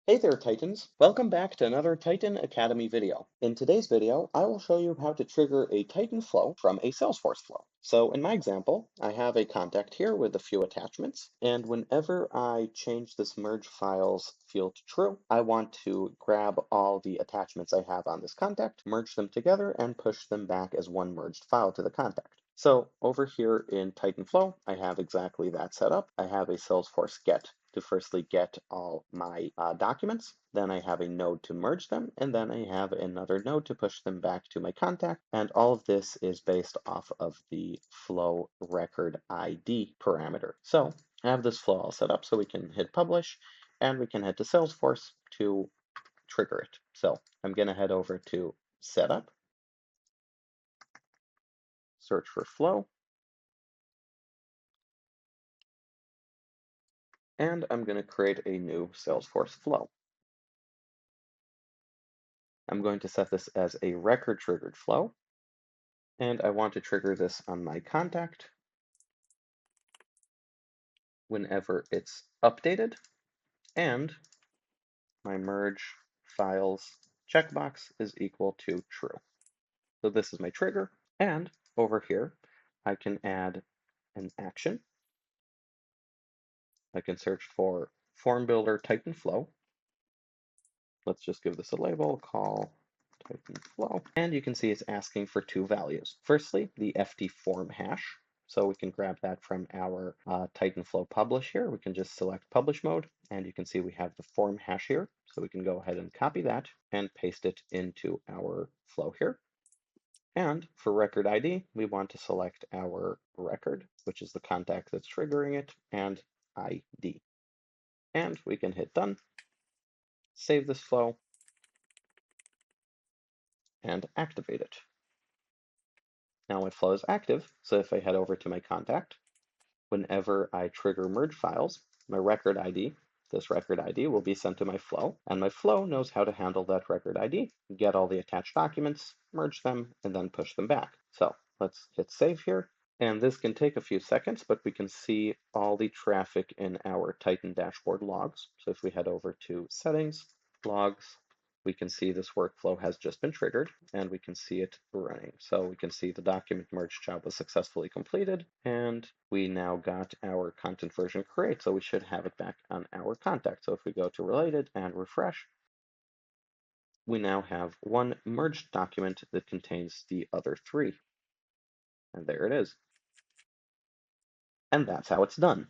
Hey there, Titans! Welcome back to another Titan Academy video. In today's video, I will show you how to trigger a Titan flow from a Salesforce flow. So in my example, I have a contact here with a few attachments, and whenever I change this merge files field to true, I want to grab all the attachments I have on this contact, merge them together, and push them back as one merged file to the contact. So over here in Titan Flow, I have exactly that set up. I have a Salesforce get to firstly get all my documents. Then I have a node to merge them, and then I have another node to push them back to my contact. And all of this is based off of the flow record ID parameter. So I have this flow all set up so we can hit publish, and we can head to Salesforce to trigger it. So I'm going to head over to setup, search for flow, and I'm going to create a new Salesforce flow. I'm going to set this as a record triggered flow, and I want to trigger this on my contact whenever it's updated, and my merge files checkbox is equal to true. So this is my trigger, and over here I can add an action. I can search for form builder Titan flow. Let's just give this a label, call Titan flow, and you can see it's asking for two values. Firstly, the FT form hash. So we can grab that from our Titan flow publish here. We can just select publish mode, and you can see we have the form hash here. So we can go ahead and copy that and paste it into our flow here. And for record ID, we want to select our record, which is the contact that's triggering it, and ID. And we can hit done, save this flow, and activate it. Now my flow is active, so if I head over to my contact, whenever I trigger merge files, my record ID, this record ID will be sent to my flow, and my flow knows how to handle that record ID, get all the attached documents, merge them, and then push them back. So let's hit save here, and this can take a few seconds, but we can see all the traffic in our Titan dashboard logs. So if we head over to settings, logs, we can see this workflow has just been triggered, and we can see it running. So we can see the document merge job was successfully completed, and we now got our content version create, so we should have it back on our contact. So if we go to related and refresh, we now have one merged document that contains the other three. And there it is. And that's how it's done.